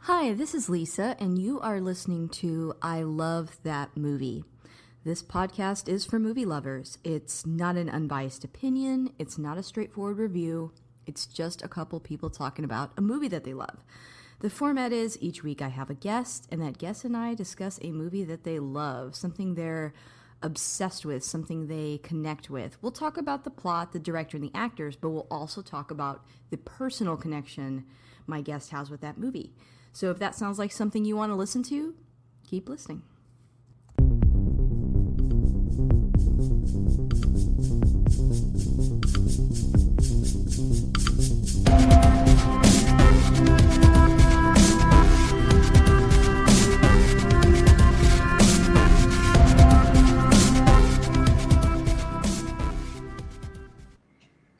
Hi, this is Lisa, and you are listening to I Love That Movie. This podcast is for movie lovers. It's not an unbiased opinion, it's not a straightforward review, it's just a couple people talking about a movie that they love. The format is each week I have a guest, and that guest and I discuss a movie that they love, something they're obsessed with, something they connect with. We'll talk about the plot, the director, and the actors, but we'll also talk about the personal connection my guest has with that movie. So if that sounds like something you want to listen to, keep listening.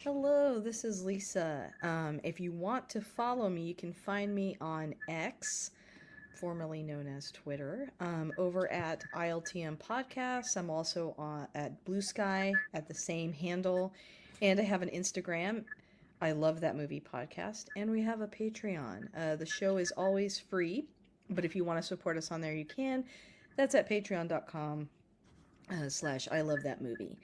Hello, this is Lisa. If you want to follow me, you can find me on X, formerly known as Twitter, over at ILTM Podcasts. I'm also at Blue Sky at the same handle, and I have an Instagram, I Love That Movie Podcast, and we have a Patreon. The show is always free, but if you want to support us on there, you can. That's at patreon.com / I Love That Movie.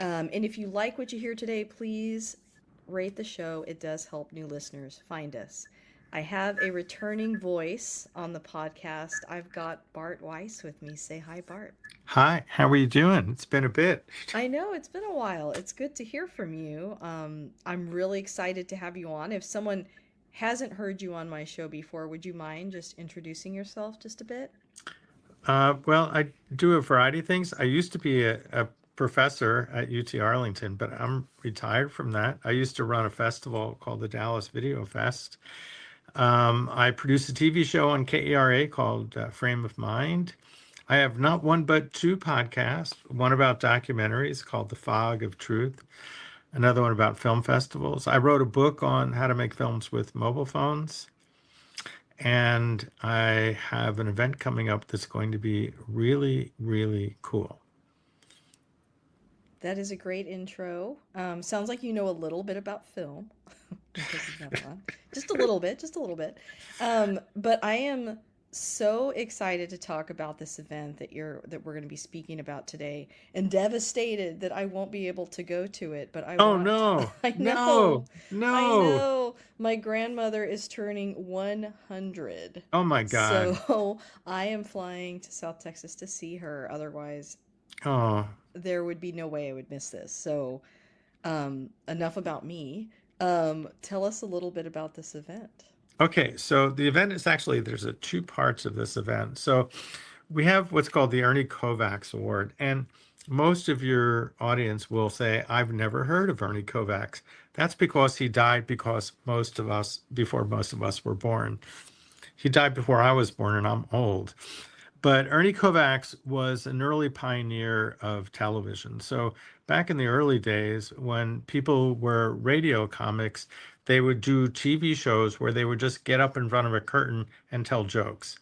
And if you like what you hear today, please rate the show. It does help new listeners find us. I have a returning voice on the podcast. I've got Bart Weiss with me. Say hi, Bart. Hi, how are you doing? It's been a bit. I know, it's been a while. It's good to hear from you. I'm really excited to have you on. If someone hasn't heard you on my show before, would you mind just introducing yourself just a bit? Well, I do a variety of things. I used to be a professor at UT Arlington, but I'm retired from that. I used to run a festival called the Dallas VideoFest. I produced a TV show on KERA called Frame of Mind. I have not one but two podcasts, one about documentaries called The Fog of Truth, another one about film festivals. I wrote a book on how to make films with mobile phones. And I have an event coming up that's going to be really, really cool. That is a great intro. Sounds like you know a little bit about film. Because of that one. Just a little bit, just a little bit. But I am so excited to talk about this event that we're going to be speaking about today, and devastated that I won't be able to go to it. But I Oh, want. no, I know, no, I no. know. My grandmother is turning 100, Oh my God. so I am flying to South Texas to see her. Otherwise, Oh, there would be no way I would miss this. So, enough about me. Tell us a little bit about this event. okay. So the event is actually, there's two parts of this event. So we have what's called the Ernie Kovacs Award. And most of your audience will say, I've never heard of Ernie Kovacs. That's because he died before most of us were born. He died before I was born, and I'm old. But Ernie Kovacs was an early pioneer of television. So back in the early days, when people were radio comics, they would do TV shows where they would just get up in front of a curtain and tell jokes.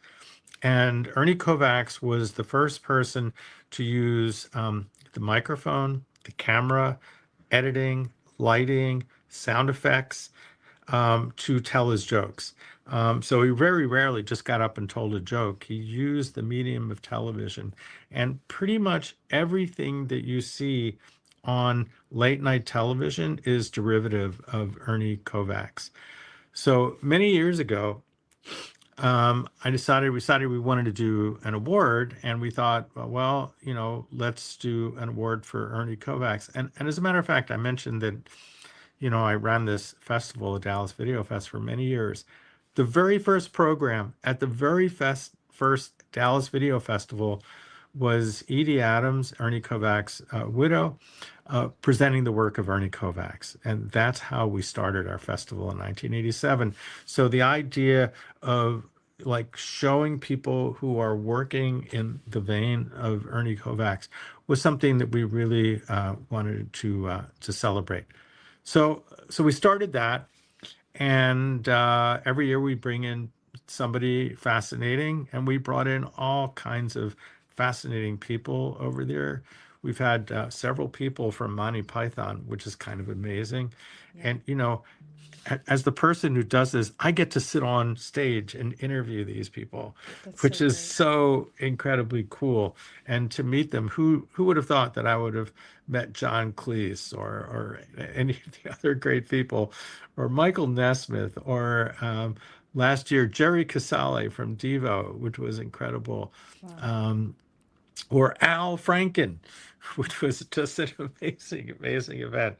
And Ernie Kovacs was the first person to use the microphone, the camera, editing, lighting, sound effects to tell his jokes. So he very rarely just got up and told a joke. He used the medium of television. And pretty much everything that you see on late night television is derivative of Ernie Kovacs. So many years ago, we decided we wanted to do an award, and we thought, well, let's do an award for Ernie Kovacs. And as a matter of fact, I mentioned that, I ran this festival, the Dallas Video Fest, for many years. The very first program at the first Dallas Video Festival was Edie Adams, Ernie Kovacs' widow, presenting the work of Ernie Kovacs. And that's how we started our festival in 1987. So the idea of like showing people who are working in the vein of Ernie Kovacs was something that we really wanted to celebrate. So we started that, and every year we bring in somebody fascinating, and we brought in all kinds of fascinating people over there. We've had several people from Monty Python, which is kind of amazing. Yeah. And, as the person who does this, I get to sit on stage and interview these people, That's so which is great. so incredibly cool. And to meet them, who would have thought that I would have met John Cleese or any of the other great people, or Michael Nesmith, or last year Jerry Casale from Devo, which was incredible, Wow. um, or Al Franken, which was just an amazing, amazing event.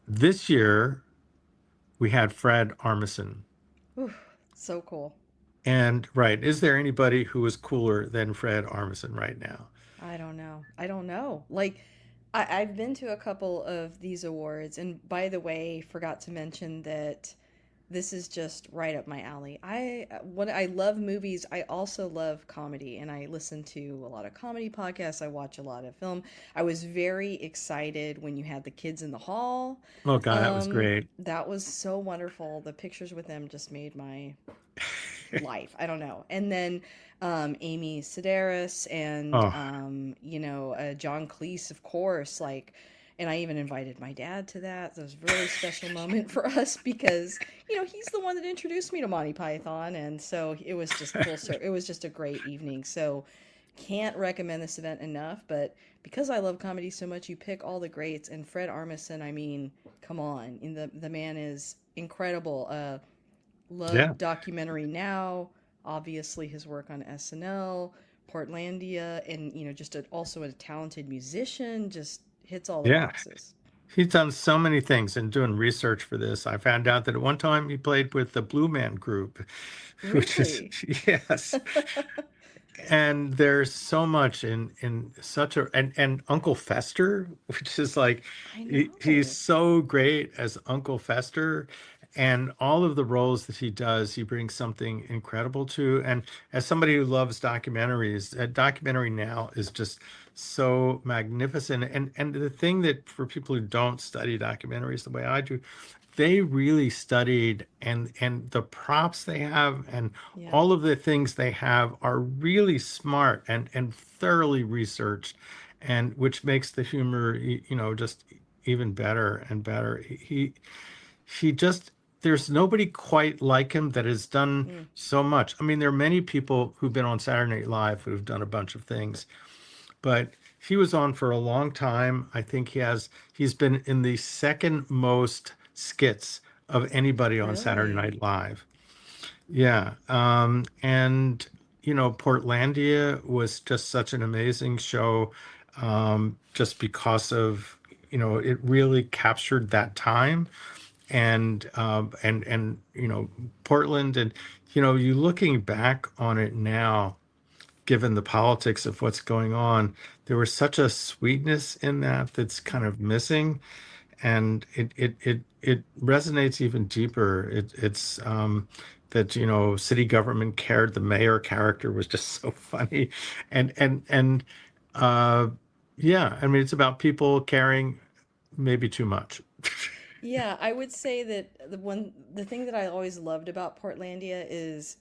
This year we had Fred Armisen. Whew, so cool. And right, is there anybody who is cooler than Fred Armisen right now? I don't know. I don't know. Like, I've been to a couple of these awards, and by the way, forgot to mention that this is just right up my alley. I love movies. I also love comedy, and I listen to a lot of comedy podcasts. I watch a lot of film. I was very excited when you had the kids in the hall. Oh God, that was great. That was so wonderful. The pictures with them just made my life. I don't know. And then Amy Sedaris and Oh John Cleese, of course. Like, and I even invited my dad to that. That was a really special moment for us because he's the one that introduced me to Monty Python, and so it was just It was just a great evening. So can't recommend this event enough. But because I love comedy so much, you pick all the greats, and Fred Armisen. I mean, come on, the man is incredible. yeah, Love Documentary Now, obviously his work on SNL, Portlandia, and just also a talented musician, just hits all the yeah. boxes. He's done so many things and doing research for this. I found out that at one time he played with the Blue Man Group, which is Really? yes. And there's so much in such a and Uncle Fester, which is like I he's know. so great as Uncle Fester, and all of the roles that he does, he brings something incredible to. And as somebody who loves documentaries, a documentary now is just so magnificent. And the thing that for people who don't study documentaries the way I do, they really studied, and the props they have and Yeah. all of the things they have are really smart and thoroughly researched, and which makes the humor just even better and better. He just there's nobody quite like him that has done Mm. so much. I mean, there are many people who've been on Saturday Night Live who've done a bunch of things, but he was on for a long time. I think he's been in the second most skits of anybody on Saturday Really? Night Live. Yeah. And Portlandia was just such an amazing show, just because of, it really captured that time, and Portland, and you looking back on it now, given the politics of what's going on, there was such a sweetness in that that's kind Yeah. of missing, and it resonates even deeper. It's that city government cared. The mayor character was just so funny, and uh, yeah, I mean it's about people caring maybe too much. Yeah, I would say that the thing that I always loved about Portlandia is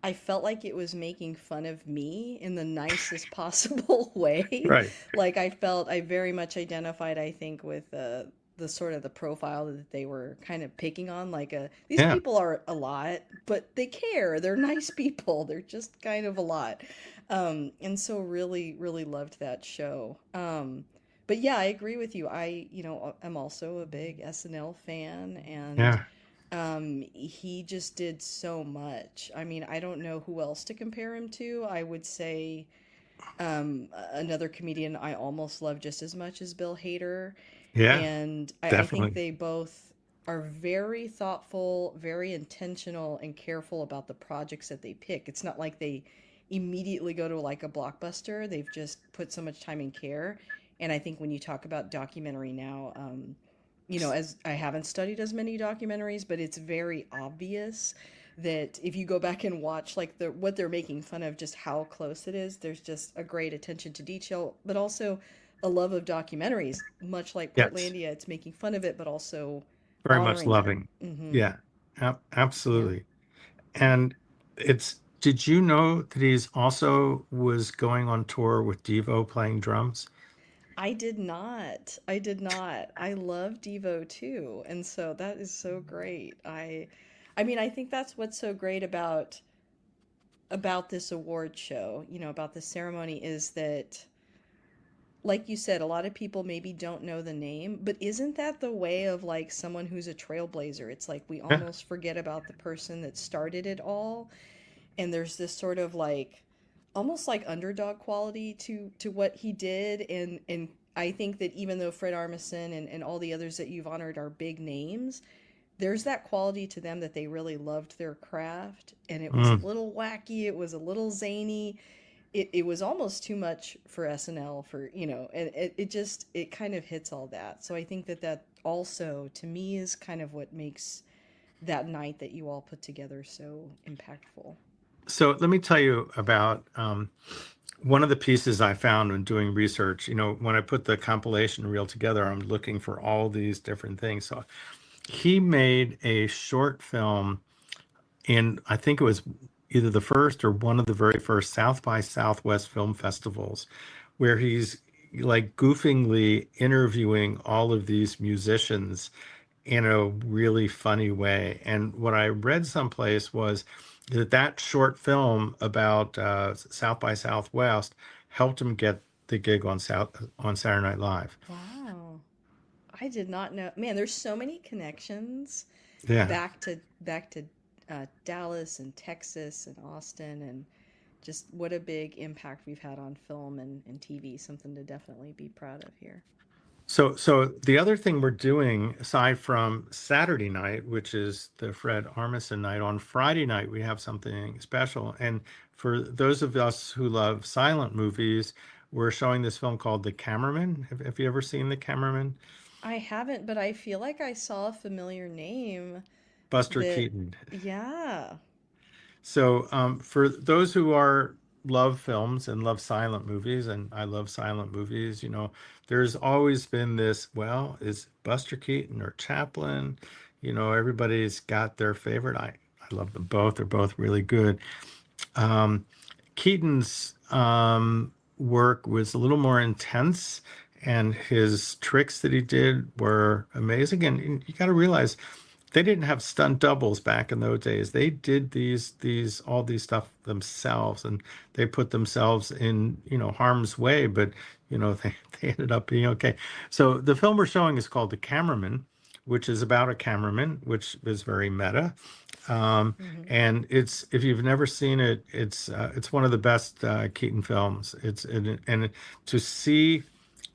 I felt like it was making fun of me in the nicest possible way. Right. Like I very much identified, I think, with the sort of the profile that they were kind of picking on. Like, these Yeah. people are a lot, but they care. They're nice people. They're just kind of a lot. And so really, really loved that show. But yeah, I agree with you. I'm also a big SNL fan, and Yeah. he just did so much. I mean, I don't know who else to compare him to. I would say another comedian I almost love just as much as Bill Hader. Yeah. And I think Definitely. they both are very thoughtful, very intentional, and careful about the projects that they pick. It's not like they immediately go to like a blockbuster. They've just put so much time and care. And I think when you talk about documentary now, as I haven't studied as many documentaries, but it's very obvious that if you go back and watch like what they're making fun of, just how close it is, there's just a great attention to detail, but also a love of documentaries, much like Yes. Portlandia. It's making fun of it, but also Very much honoring it. loving. Hmm. Yeah. Yeah. Absolutely. And did you know that he's also was going on tour with Devo playing drums? I did not. I did not. I love Devo too, and so that is so great. I mean, I think that's what's so great about this award show, about this ceremony is that, like you said, a lot of people maybe don't know the name, but isn't that the way of like someone who's a trailblazer? It's like we Yeah. almost forget about the person that started it all, and there's this sort of like almost like underdog quality to what he did, and I think that even though Fred Armisen and all the others that you've honored are big names, there's that quality to them that they really loved their craft, and it was a Mm. little wacky, it was a little zany, it was almost too much for SNL, for and it just it kind of hits all that. So I think that that also to me is kind of what makes that night that you all put together so impactful. So let me tell you about one of the pieces I found when doing research. When I put the compilation reel together, I'm looking for all these different things. So he made a short film in, I think it was either the first or one of the very first South by Southwest film festivals, where he's like goofingly interviewing all of these musicians in a really funny way. And what I read someplace was that that short film about South by Southwest helped him get the gig on Saturday Night Live. Wow. I did not know. Man, there's so many connections Yeah. back to Dallas and Texas and Austin, and just what a big impact we've had on film and TV. Something to definitely be proud of here. So the other thing we're doing, aside from Saturday night, which is the Fred Armisen night, on Friday night we have something special. And for those of us who love silent movies, we're showing this film called The Cameraman. Have you ever seen The Cameraman? I haven't, but I feel like I saw a familiar name Buster that, Keaton. yeah. So for those who are love films and love silent movies, and I love silent movies, there's always been this, well, is Buster Keaton or Chaplin? Everybody's got their favorite. I love them both. They're both really good. Um, Keaton's work was a little more intense, and his tricks that he did were amazing. And you got to realize they didn't have stunt doubles back in those days. They did these all these stuff themselves, and they put themselves in harm's way, but they ended up being okay. So the film we're showing is called The Cameraman, which is about a cameraman, which is very meta. Um, Hmm. and it's, if you've never seen it, it's one of the best Keaton films. And to see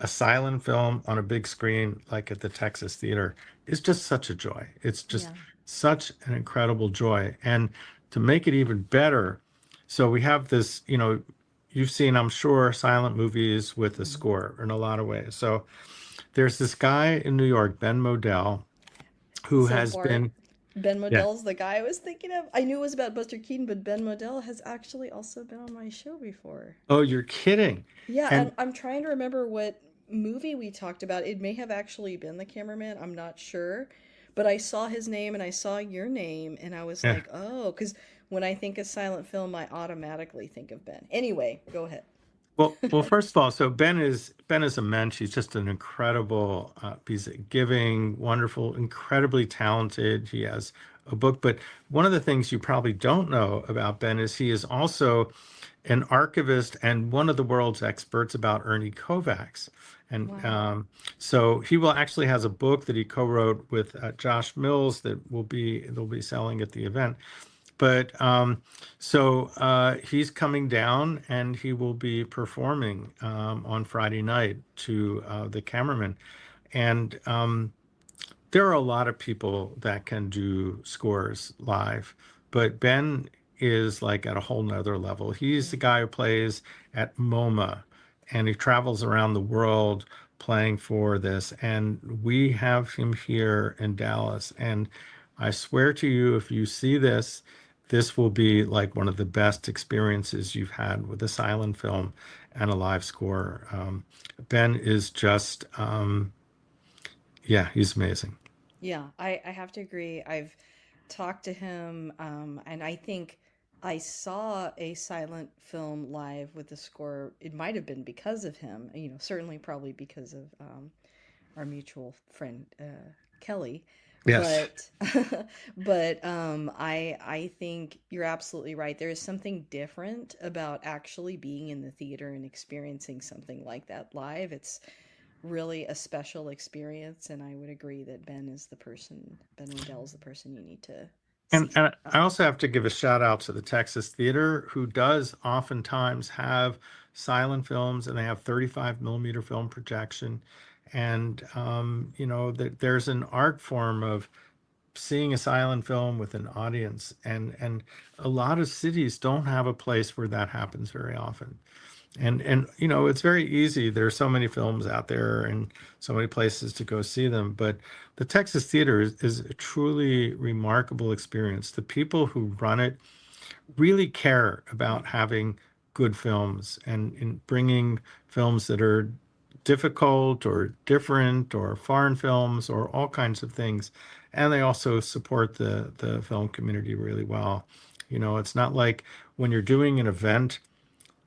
a silent film on a big screen like at the Texas Theater is just such a joy. It's just Yeah. such an incredible joy. And to make it even better, so we have this, you've seen, I'm sure, silent movies with a Hmm. score in a lot of ways. So there's this guy in New York, Ben Modell, who So has Bart, been, Ben yeah. Modell's the guy I was thinking of. I knew it was about Buster Keaton, but Ben Modell has actually also been on my show before. Oh, you're kidding. Yeah, And I'm trying to remember what movie we talked about. It may have actually been The Cameraman. I'm not sure. But I saw his name and I saw your name, and I was yeah. like, oh, because when I think of silent film, I automatically think of Ben. Anyway, go ahead. Well, first of all, so Ben is a mensch. He's just an incredible, he's giving, wonderful, incredibly talented. He has a book, but one of the things you probably don't know about Ben is he is also an archivist and one of the world's experts about Ernie Kovacs. And Wow. so he will actually has a book that he co-wrote with Josh Mills that they'll be selling at the event. But so he's coming down and he will be performing on Friday night to the cameraman. And there are a lot of people that can do scores live, but Ben is like at a whole nother level. He's the Yeah. guy who plays at MoMA and he travels around the world playing for this. And we have him here in Dallas. And I swear to you, if you see this, this will be like one of the best experiences you've had with a silent film and a live score. Ben is just, yeah, he's amazing. Yeah, I have to agree. I've talked to him, and I think I saw a silent film live with the score. It might have been because of him, certainly probably because of our mutual friend Kelly. Yes. But I think you're absolutely right. There is something different about actually being in the theater and experiencing something like that live. It's really a special experience, and I would agree that Ben Wendell is the person you need to see. And I also have to give a shout out to the Texas Theater, who does oftentimes have silent films, and they have 35 millimeter film projection. And, there's an art form of seeing a silent film with an audience. And a lot of cities don't have a place where that happens very often. And it's very easy. There's so many films out there and so many places to go see them. But the Texas Theater is a truly remarkable experience. The people who run it really care about having good films and in bringing films that are difficult or different or foreign films or all kinds of things. And they also support the film community really well. It's not like when you're doing an event,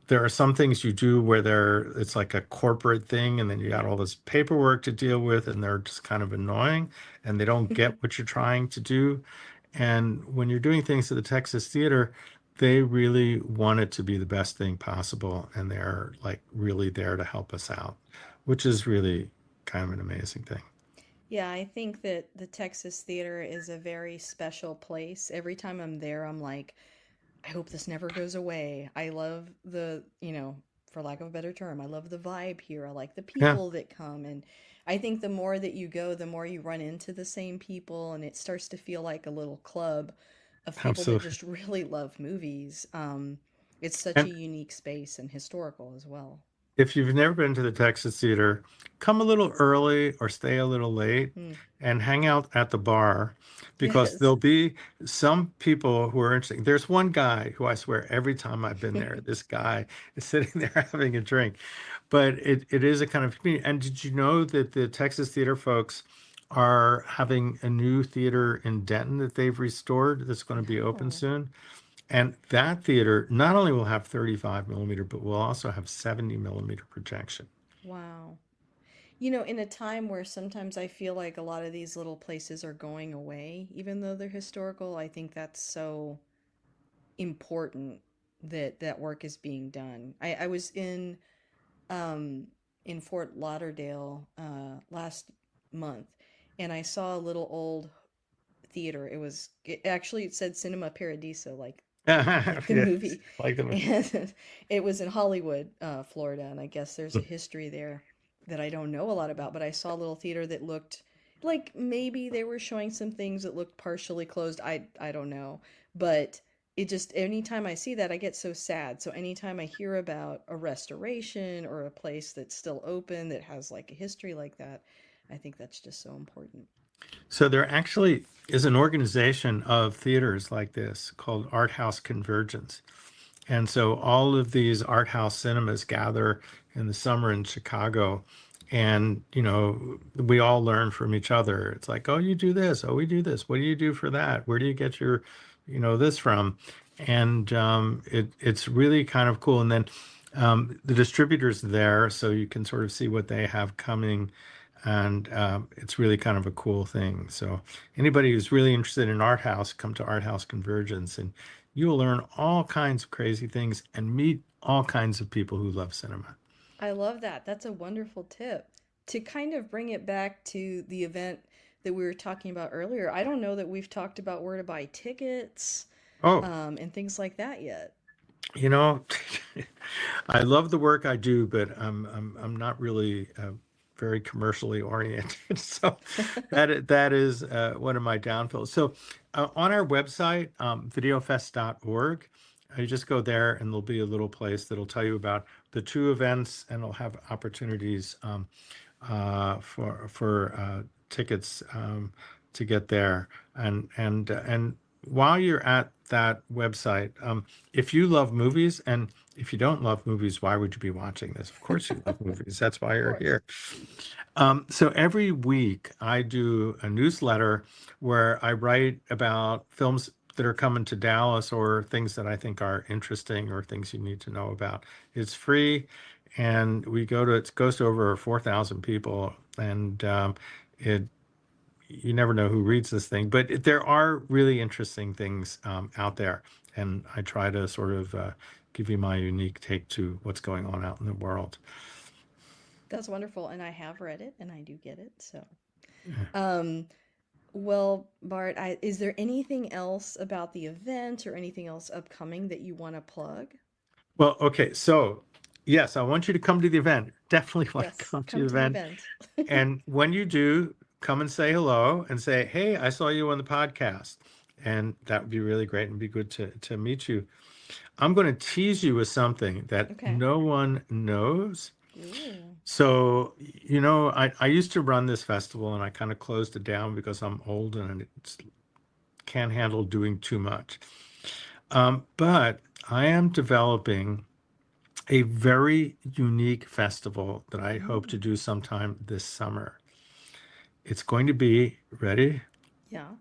there are some things you do where it's like a corporate thing, and then you got all this paperwork to deal with, and they're just kind of annoying, and they don't get what you're trying to do. And when you're doing things at the Texas Theater, they really want it to be the best thing possible, and they're like really there to help us out, which is really kind of an amazing thing. Yeah, I think that the Texas Theater is a very special place. Every time I'm there, I'm like, I hope this never goes away. I love for lack of a better term, I love the vibe here. I like the Yeah, people that come. And I think the more that you go, the more you run into the same people, and it starts to feel like a little club of people that absolutely. just really love movies. It's such a And unique space and historical as well. if you've never been to the Texas Theater, come a little early or stay a little late Hmm. and hang out at the bar, because Yes. there'll be some people who are interesting. There's one guy who I swear every time I've been there, this guy is sitting there having a drink. But it is a kind of community. And did you know that the Texas Theater folks are having a new theater in Denton that they've restored that's going to be open No. soon? And that theater not only will have 35 millimeter, but will also have 70 millimeter projection. Wow. In a time where sometimes I feel like a lot of these little places are going away, even though they're historical, I think that's so important that that work is being done. I was in Fort Lauderdale last month, and I saw a little old theater. It said Cinema Paradiso, like the Yes, movie, like them. and it was in Hollywood, Florida, and I guess there's a history there that I don't know a lot about. But I saw a little theater that looked like maybe they were showing some things that looked partially closed. I don't know, but it just anytime I see that, I get so sad. So anytime I hear about a restoration or a place that's still open that has like a history like that, I think that's just so important. So there actually is an organization of theaters like this called Art House Convergence. And so all of these art house cinemas gather in the summer in Chicago. And, we all learn from each other. It's like, oh, you do this. Oh, we do this. What do you do for that? Where do you get your, this from? And it's really kind of cool. And then the distributor's there, so you can sort of see what they have coming. And it's really kind of a cool thing. So anybody who's really interested in art house, come to Art House Convergence, and you will learn all kinds of crazy things and meet all kinds of people who love cinema. I love that. That's a wonderful tip. To kind of bring it back to the event that we were talking about earlier, I don't know that we've talked about where to buy tickets, Oh, and things like that yet. you know, I love the work I do, but I'm not really very commercially oriented. So that is one of my downfalls. So on our website, videofest.org, you just go there and there'll be a little place that'll tell you about the two events, and it'll have opportunities for tickets to get there. And while you're at that website, if you love movies, and if you don't love movies, why would you be watching this? Of course you love movies. That's why Of you're course. here. So every week I do a newsletter where I write about films that are coming to Dallas or things that I think are interesting or things you need to know about. It's free, and it goes to over 4,000 people, and it you never know who reads this thing, but there are really interesting things out there, and I try to sort of give you my unique take to what's going on out in the world. That's wonderful, and I have read it, and I do get it. So, um, well, Bart, is there anything else about the event or anything else upcoming that you want to plug? Well, okay, so yes, I want you to come to the event. Definitely want to Yes, come to come the to the event. event. And when you do, come and say hello and say, "Hey, I saw you on the podcast." And that would be really great and be good to meet you. I'm going to tease you with something that Okay. no one knows. Ooh. So, I used to run this festival and I kind of closed it down because I'm old and it can't handle doing too much. But I am developing a very unique festival that I hope to Mm. do sometime this summer. It's going to be, ready? Yeah.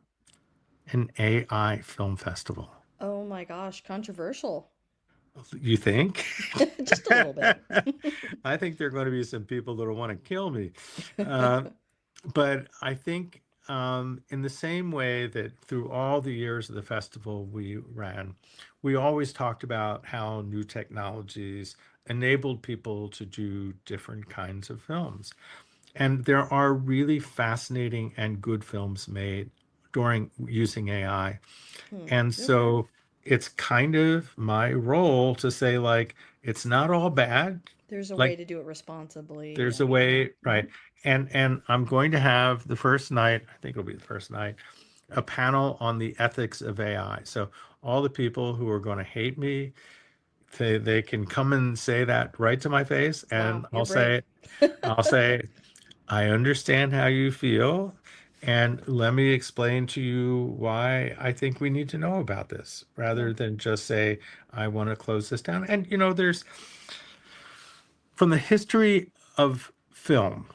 An AI film festival. Oh my gosh, controversial. You think? Just a little bit. I think there are going to be some people that will want to kill me. Uh, but I think in the same way that through all the years of the festival we ran, we always talked about how new technologies enabled people to do different kinds of films. And there are really fascinating and good films made during using AI. Hmm. And Okay. so it's kind of my role to say, like, it's not all bad. There's a way Like, to do it responsibly, there's a and yeah. way, right? And I'm going to have the first night, I think it'll be the first night, a panel on the ethics of AI. So all the people who are going to hate me, they can come and say that right to my face, Wow, and you're brave. I'll say, I understand how you feel, and let me explain to you why I think we need to know about this, Yeah. rather than just say, I want to close this down. And there's from the history of film,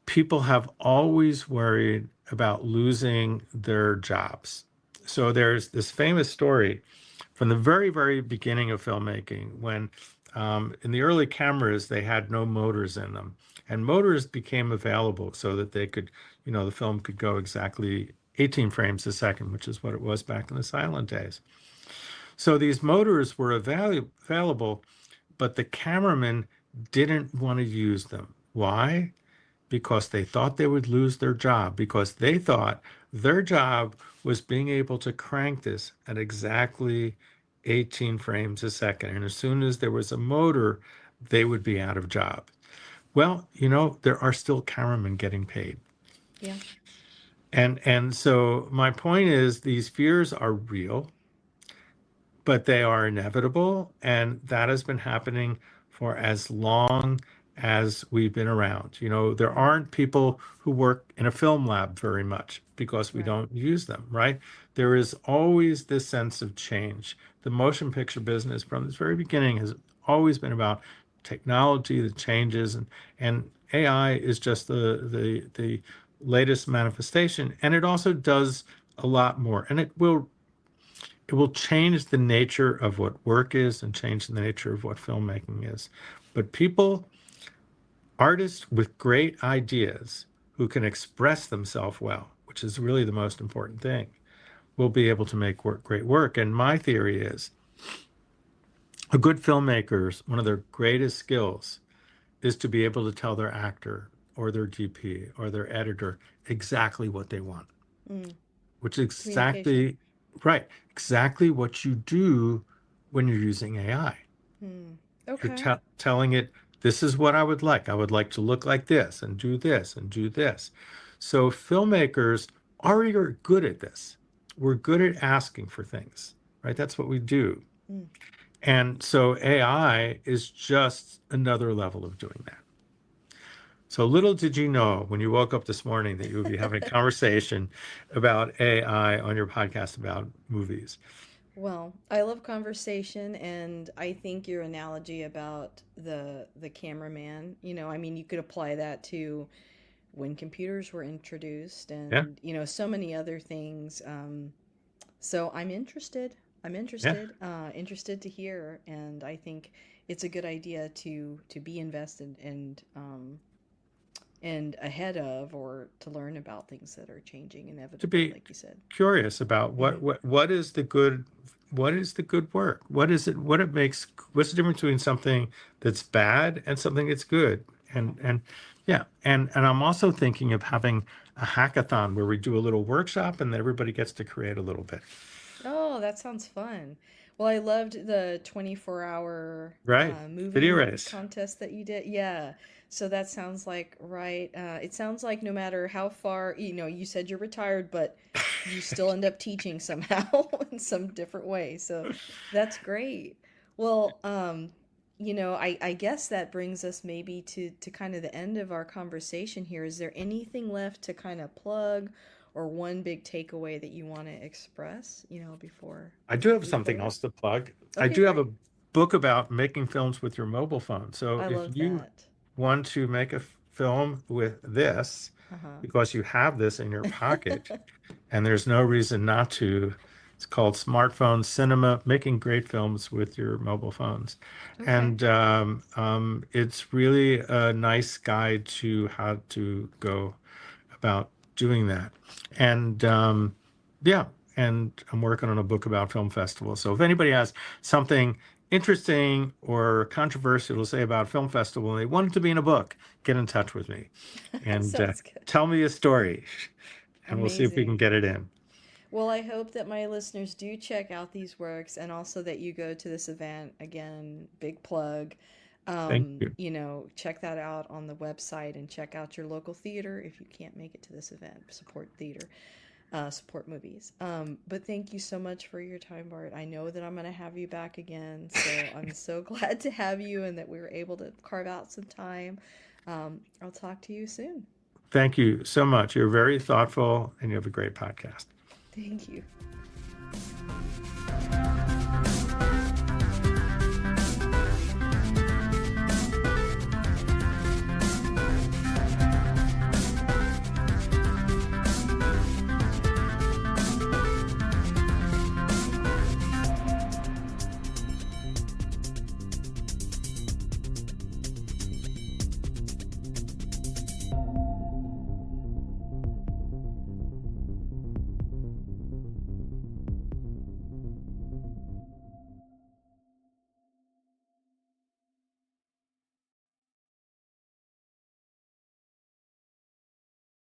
people have always worried about losing their jobs. So there's this famous story from the very, very beginning of filmmaking when in the early cameras, they had no motors in them. And motors became available so that they could, the film could go exactly 18 frames a second, which is what it was back in the silent days. So these motors were available, but the cameramen didn't want to use them. Why? Because they thought they would lose their job, because they thought their job was being able to crank this at exactly 18 frames a second. And as soon as there was a motor, they would be out of job. Well, there are still cameramen getting paid. Yeah. And so my point is these fears are real, but they are inevitable. And that has been happening for as long as we've been around. There Mm. aren't people who work in a film lab very much because we Right. don't use them, right? There is always this sense of change. The motion picture business from its very beginning has always been about technology that changes, and AI is just the latest manifestation. And it also does a lot more. And it will change the nature of what work is and change the nature of what filmmaking is. But artists with great ideas who can express themselves well, which is really the most important thing, will be able to make great work. And my theory is a good filmmaker's one of their greatest skills is to be able to tell their actor or their DP or their editor exactly what they want, Mm. which is Communication. exactly right, exactly what you do when you're using AI. Hmm. You're Okay. telling it, this is what I would like. I would like to look like this and do this and do this. So filmmakers are good at this. We're good at asking for things, right? That's what we do. Mm. And so AI is just another level of doing that. So little did you know when you woke up this morning that you would be having a conversation about AI on your podcast about movies. Well, I love conversation, and I think your analogy about the cameraman, I mean, you could apply that to when computers were introduced, Yeah. and so many other things. So I'm interested. I'm Yeah, interested to hear, and I think it's a good idea to be invested and ahead of, or to learn about things that are changing to inevitably, be like you said. curious about Hmm. what is the good, what is the good work? What is it? What it makes? What's the difference between something that's bad and something that's good? And yeah, and I'm also thinking of having a hackathon where we do a little workshop and then everybody gets to create a little bit. Oh, that sounds fun. Well, I loved the 24-hour Right. Video movie race. contest that you did. Yeah. So that sounds like right. It sounds like no matter how far, you said you're retired, but you still end up teaching somehow in some different way. So that's great. Well, I guess that brings us maybe to kind of the end of our conversation here. Is there anything left to kind of plug, or one big takeaway that you want to express, before I do have we something close? else to plug. I Okay, do have a great. book about making films with your mobile phone. So I if love you that. want to make a film with this, Uh-huh. because you have this in your pocket, and there's no reason not to, it's called Smartphone Cinema, Making Great Films with Your Mobile Phones. Okay. And it's really a nice guide to how to go about doing that. And yeah, and I'm working on a book about film festivals. So if anybody has something interesting or controversial to say about film festival and they want it to be in a book, get in touch with me and Sounds good. tell me a story, and we'll see if we can Amazing. get it in. Well, I hope that my listeners do check out these works, and also that you go to this event again. Big plug. Thank you. Check that out on the website, and check out your local theater if you can't make it to this event. Support theater, support movies. But thank you so much for your time, Bart. I know that I'm going to have you back again, so I'm so glad to have you and that we were able to carve out some time. I'll talk to you soon. Thank you so much. You're very thoughtful and you have a great podcast. Thank you.